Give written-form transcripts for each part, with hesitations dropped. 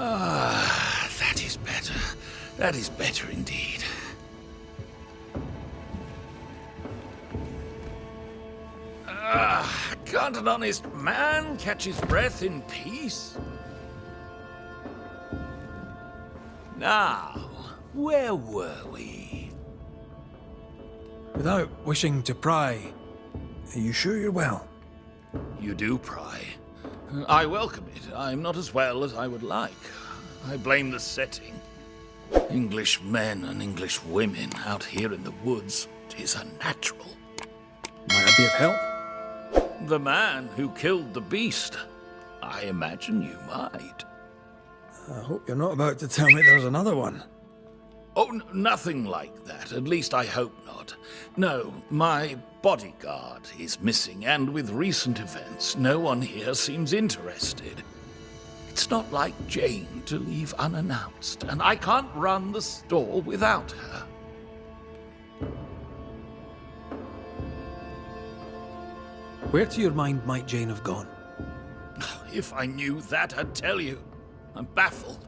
Ah, that is better. That is better indeed. Ah, can't an honest man catch his breath in peace? Now, where were we? Without wishing to pry, are you sure you're well? You do pry. I welcome it. I'm not as well as I would like. I blame the setting. English men and English women out here in the woods. 'Tis unnatural. Might I be of help? The man who killed the beast. I imagine you might. I hope you're not about to tell me there's another one. Oh, nothing like that. At least I hope not. No, my bodyguard is missing, and with recent events, no one here seems interested. It's not like Jane to leave unannounced, and I can't run the store without her. Where to your mind might Jane have gone? If I knew that, I'd tell you. I'm baffled.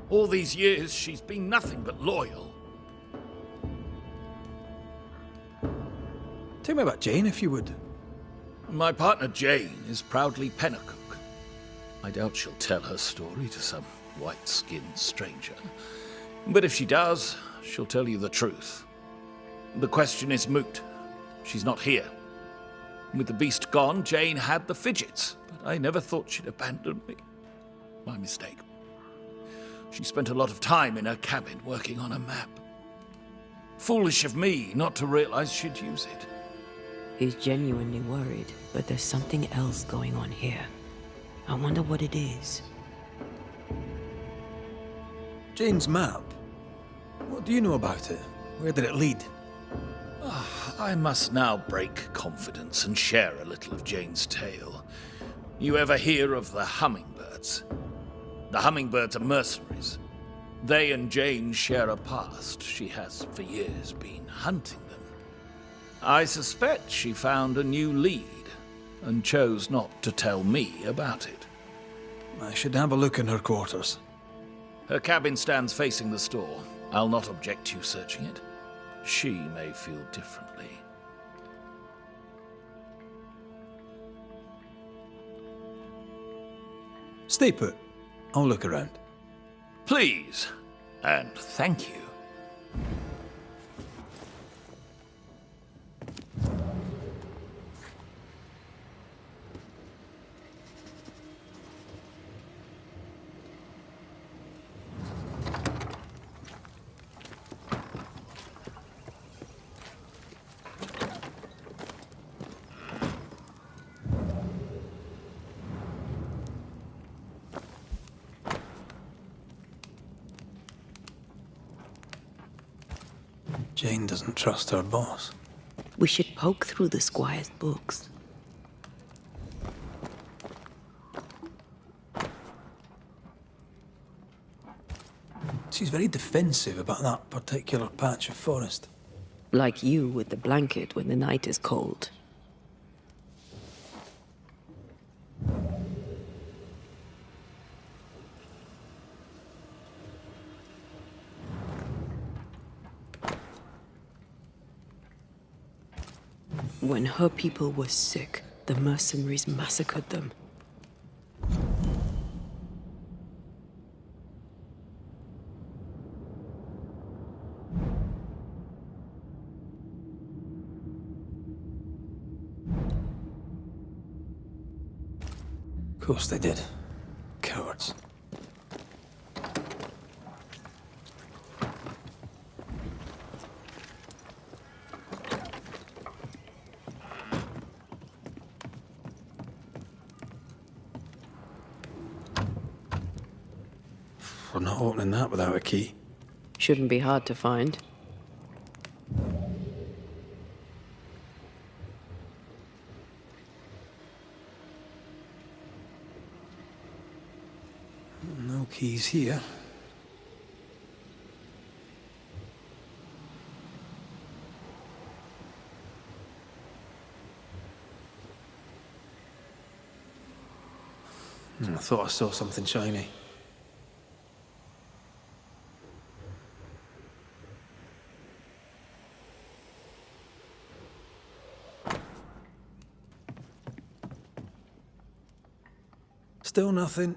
All these years, she's been nothing but loyal. Tell me about Jane, if you would. My partner Jane is proudly Pennacook. I doubt she'll tell her story to some white-skinned stranger. But if she does, she'll tell you the truth. The question is moot. She's not here. With the beast gone, Jane had the fidgets, but I never thought she'd abandon me. My mistake. She spent a lot of time in her cabin working on a map. Foolish of me not to realize she'd use it. He's genuinely worried, but there's something else going on here. I wonder what it is. Jane's map? What do you know about it? Where did it lead? I must now break confidence and share a little of Jane's tale. You ever hear of the hummingbirds? The hummingbirds are mercenaries. They and Jane share a past. She has, for years, been hunting them. I suspect she found a new lead and chose not to tell me about it. I should have a look in her quarters. Her cabin stands facing the store. I'll not object to you searching it. She may feel differently. Stay put. I'll look around. Please, and thank you. Jane doesn't trust her boss. We should poke through the squire's books. She's very defensive about that particular patch of forest. Like you with the blanket when the night is cold. When her people were sick, the mercenaries massacred them. Of course they did. Cowards. We're not opening that without a key. Shouldn't be hard to find. No keys here. I thought I saw something shiny. Still nothing.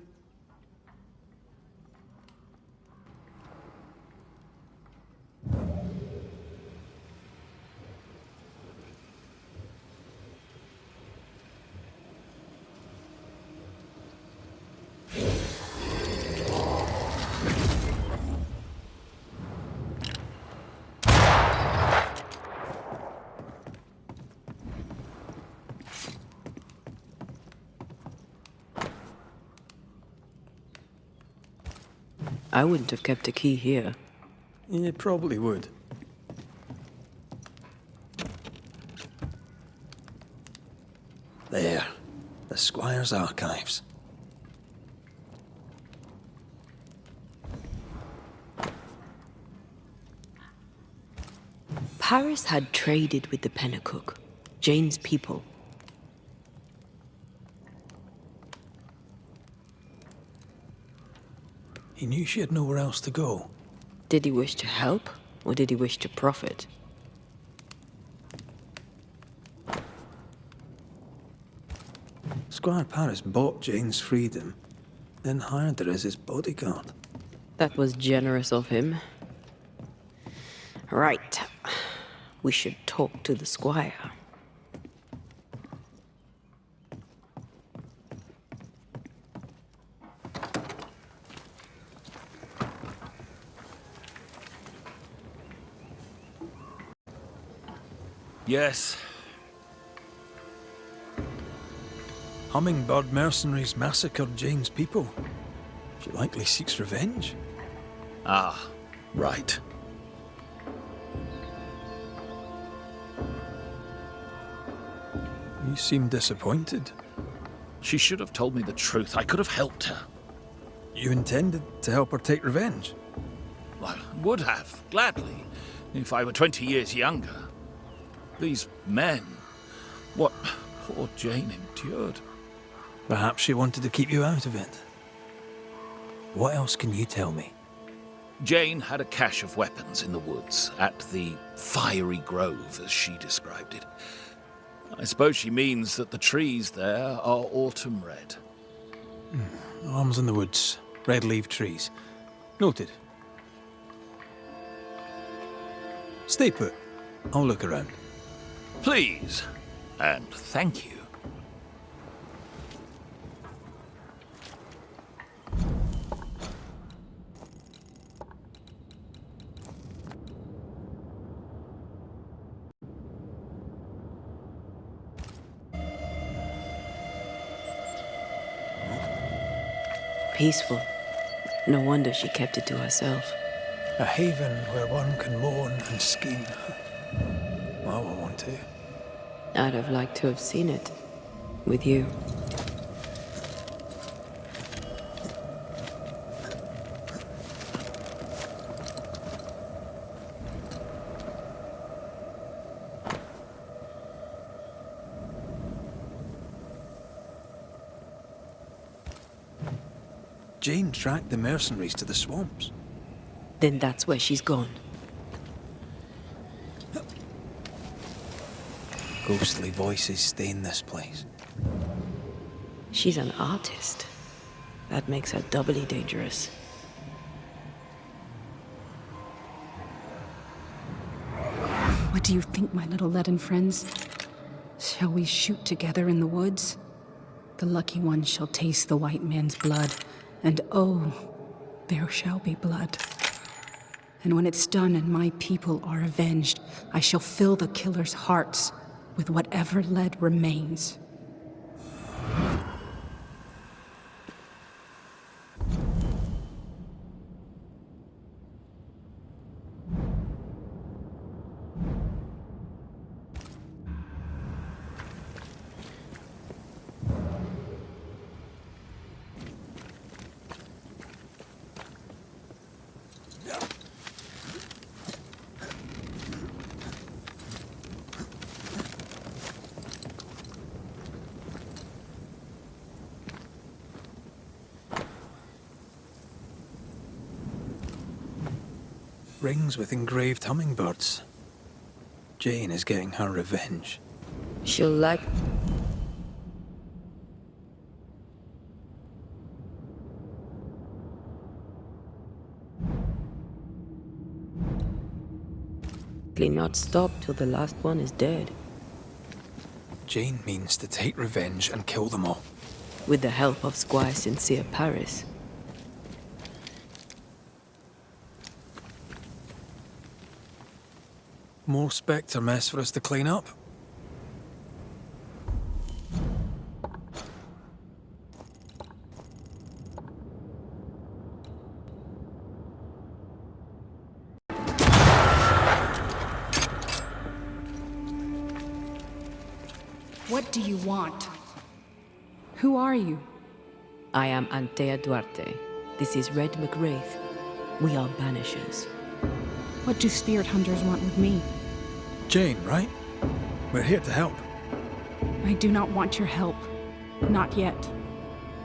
I wouldn't have kept a key here. You probably would. There. The Squire's archives. Paris had traded with the Pennacook, Jane's people. He knew she had nowhere else to go. Did he wish to help, or did he wish to profit? Squire Paris bought Jane's freedom, then hired her as his bodyguard. That was generous of him. Right. We should talk to the Squire. Yes. Hummingbird mercenaries massacred Jane's people. She likely seeks revenge. Ah, right. You seem disappointed. She should have told me the truth. I could have helped her. You intended to help her take revenge? I would have, gladly, if I were 20 years younger. These men, what poor Jane endured. Perhaps she wanted to keep you out of it. What else can you tell me? Jane had a cache of weapons in the woods, at the fiery grove, as she described it. I suppose she means that the trees there are autumn red. Arms in the woods, red-leaved trees. Noted. Stay put. I'll look around. Please, and thank you. Peaceful. No wonder she kept it to herself. A haven where one can mourn and scheme. I won't want to. I'd have liked to have seen it. With you. Jane tracked the mercenaries to the swamps. Then that's where she's gone. Ghostly voices stain this place. She's an artist. That makes her doubly dangerous. What do you think, my little leaden friends? Shall we shoot together in the woods? The lucky one shall taste the white man's blood, and oh, there shall be blood. And when it's done and my people are avenged, I shall fill the killers' hearts with whatever lead remains. Rings with engraved hummingbirds. Jane is getting her revenge. She'll like... Clean not stop till the last one is dead. Jane means to take revenge and kill them all. With the help of Squire Sincere Paris. More Spectre mess for us to clean up. What do you want? Who are you? I am Antea Duarte. This is Red McWraith. We are Banishers. What do spirit hunters want with me? Jane, right? We're here to help. I do not want your help. Not yet.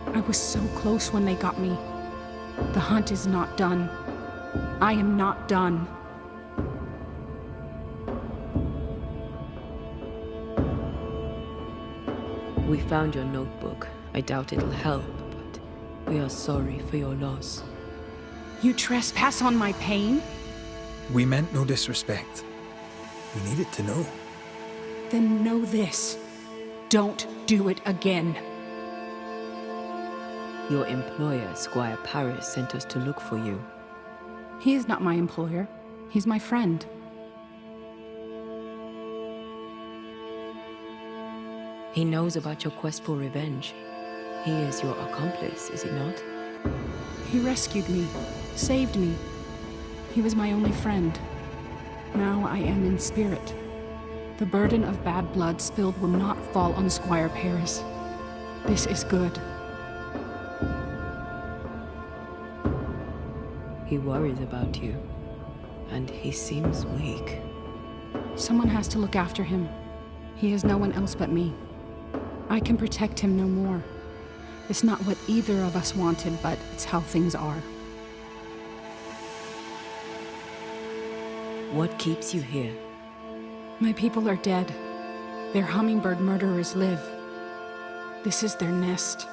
I was so close when they got me. The hunt is not done. I am not done. We found your notebook. I doubt it'll help, but we are sorry for your loss. You trespass on my pain? We meant no disrespect. We needed to know. Then know this. Don't do it again. Your employer, Squire Paris, sent us to look for you. He is not my employer. He's my friend. He knows about your quest for revenge. He is your accomplice, is he not? He rescued me, saved me. He was my only friend. Now I am in spirit. The burden of bad blood spilled will not fall on Squire Paris. This is good. He worries about you, and he seems weak. Someone has to look after him. He has no one else but me. I can protect him no more. It's not what either of us wanted, but it's how things are. What keeps you here? My people are dead. Their hummingbird murderers live. This is their nest.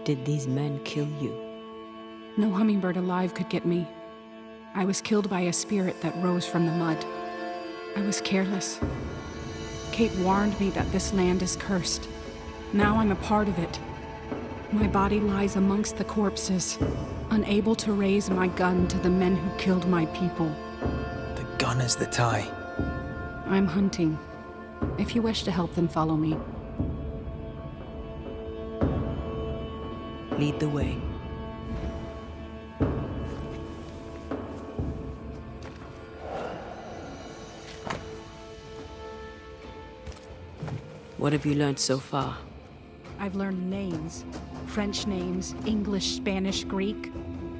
Did these men kill you? No hummingbird alive could get me. I was killed by a spirit that rose from the mud. I was careless. Kate warned me that this land is cursed. Now I'm a part of it. My body lies amongst the corpses, unable to raise my gun to the men who killed my people. The gun is the tie. I'm hunting. If you wish to help, then follow me. Lead the way. What have you learned so far? I've learned names. French names, English, Spanish, Greek.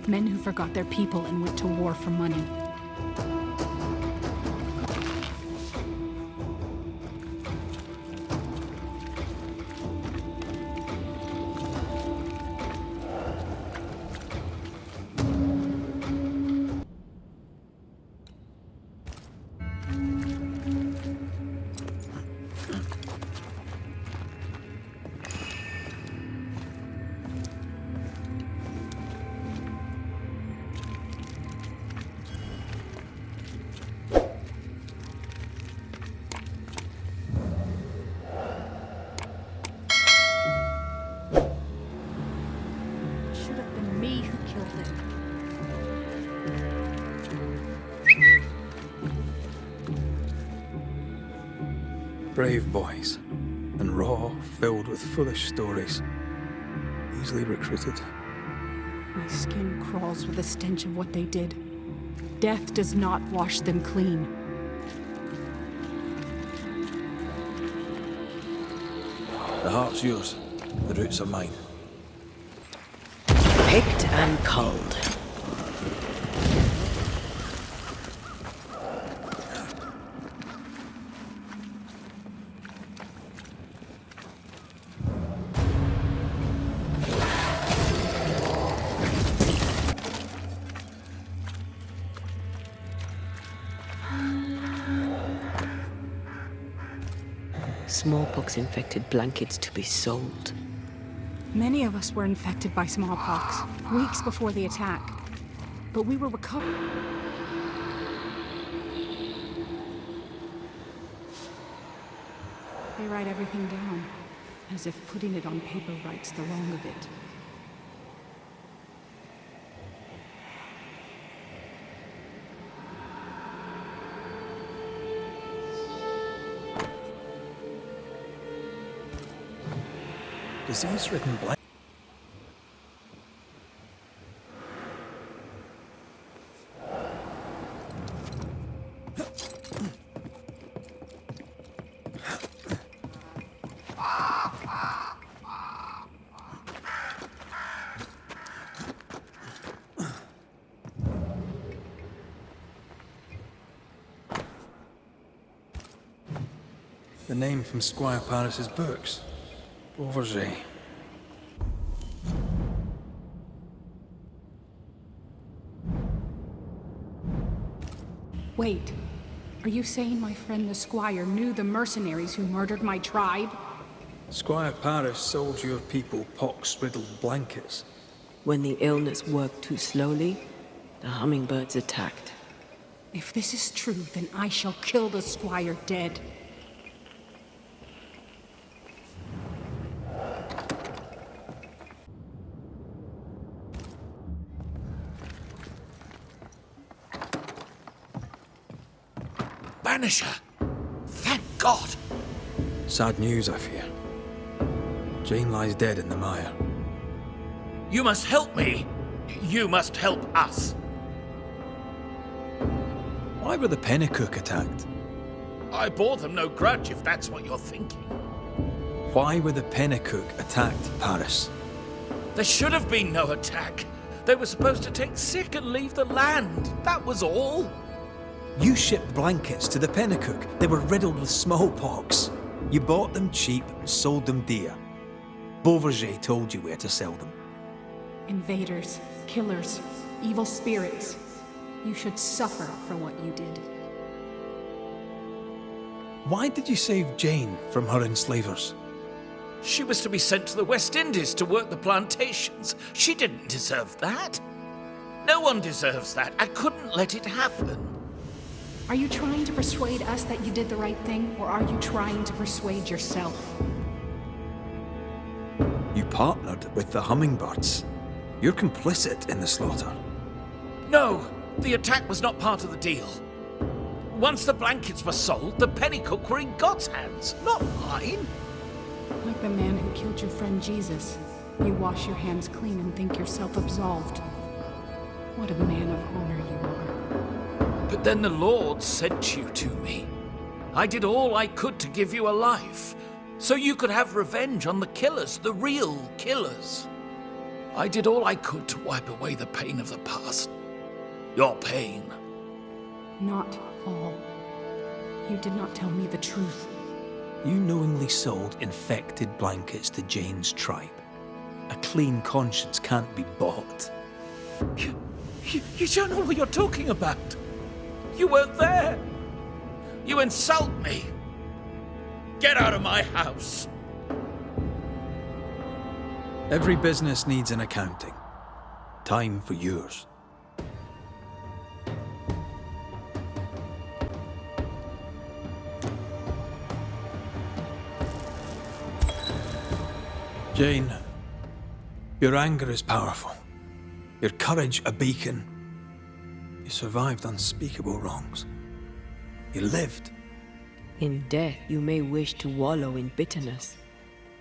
Men who forgot their people and went to war for money. Brave boys, and raw, filled with foolish stories. Easily recruited. My skin crawls with the stench of what they did. Death does not wash them clean. The heart's yours, the roots are mine. Picked and culled. Smallpox-infected blankets to be sold. Many of us were infected by smallpox, weeks before the attack. but we were recovering. They write everything down, as if putting it on paper rights the wrong of it. Disease-ridden black. The name from Squire Paris's books. Oversee. Wait, are you saying my friend the Squire knew the mercenaries who murdered my tribe? Squire Paris sold your people pox-riddled blankets. When the illness worked too slowly, the hummingbirds attacked. If this is true, then I shall kill the Squire dead. Banisher! Thank God! Sad news, I fear. Jane lies dead in the mire. You must help me! You must help us! Why were the Pennycook attacked? I bore them no grudge, if that's what you're thinking. Why were the Pennycook attacked, Paris? There should have been no attack. They were supposed to take sick and leave the land. That was all. You shipped blankets to the Pennycook. They were riddled with smallpox. You bought them cheap and sold them dear. Beauverger told you where to sell them. Invaders, killers, evil spirits. You should suffer for what you did. Why did you save Jane from her enslavers? She was to be sent to the West Indies to work the plantations. She didn't deserve that. No one deserves that. I couldn't let it happen. Are you trying to persuade us that you did the right thing, or are you trying to persuade yourself? You partnered with the hummingbirds. You're complicit in the slaughter. No, the attack was not part of the deal. Once the blankets were sold, the Pennycook were in God's hands, not mine. Like the man who killed your friend Jesus, you wash your hands clean and think yourself absolved. What a man of honor you are. But then the Lord sent you to me. I did all I could to give you a life, so you could have revenge on the killers, the real killers. I did all I could to wipe away the pain of the past. Your pain. Not all. You did not tell me the truth. You knowingly sold infected blankets to Jane's tribe. A clean conscience can't be bought. You don't know what you're talking about. You weren't there. You insult me. Get out of my house. Every business needs an accounting. Time for yours. Jane, your anger is powerful. Your courage a beacon. You survived unspeakable wrongs. You lived. In death, you may wish to wallow in bitterness,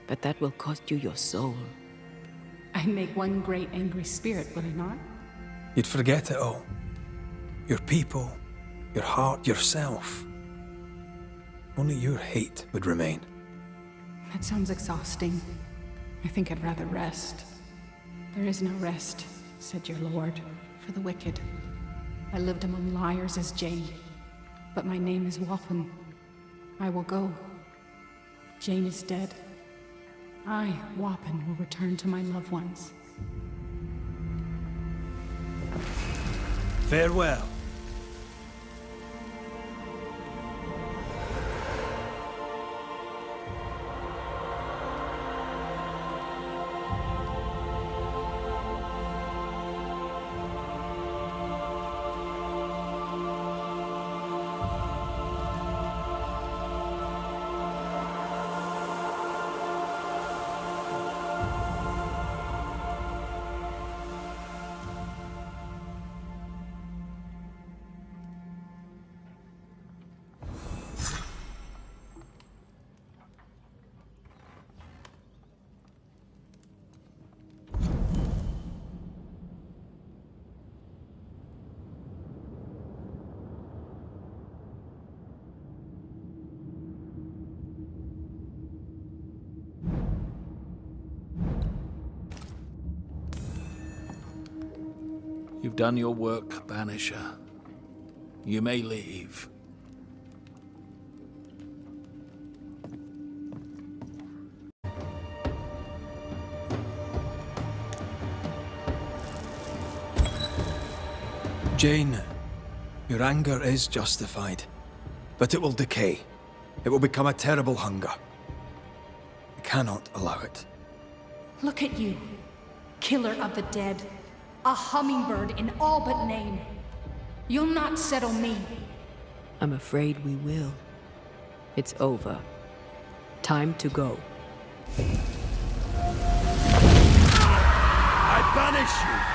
but that will cost you your soul. I'd make one great angry spirit, would I not? You'd forget it all. Your people, your heart, yourself. Only your hate would remain. That sounds exhausting. I think I'd rather rest. There is no rest, said your Lord, for the wicked. I lived among liars as Jane, but my name is Wappen. I will go. Jane is dead. I, Wappen, will return to my loved ones. Farewell. You've done your work, Banisher. You may leave. Jane, your anger is justified, but it will decay. It will become a terrible hunger. I cannot allow it. Look at you, killer of the dead. A hummingbird in all but name. You'll not settle me. I'm afraid we will. It's over. Time to go. I banish you!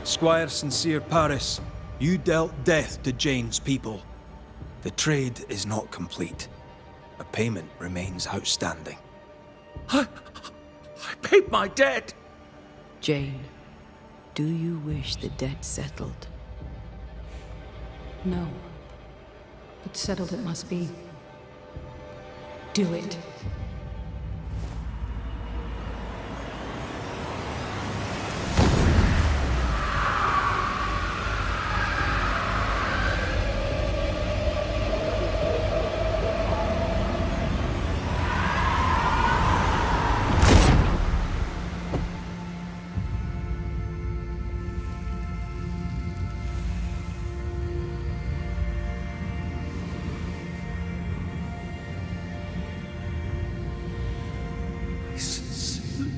Squire Sincere Paris, you dealt death to Jane's people. The trade is not complete. A payment remains outstanding. I paid my debt. Jane, do you wish the debt settled? No. But settled it must be. Do it.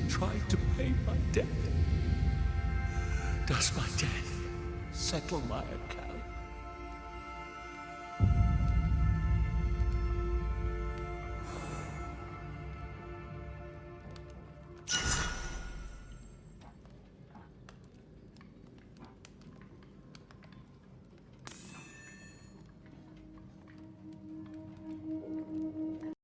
Tried to pay my debt. Does my death settle my account?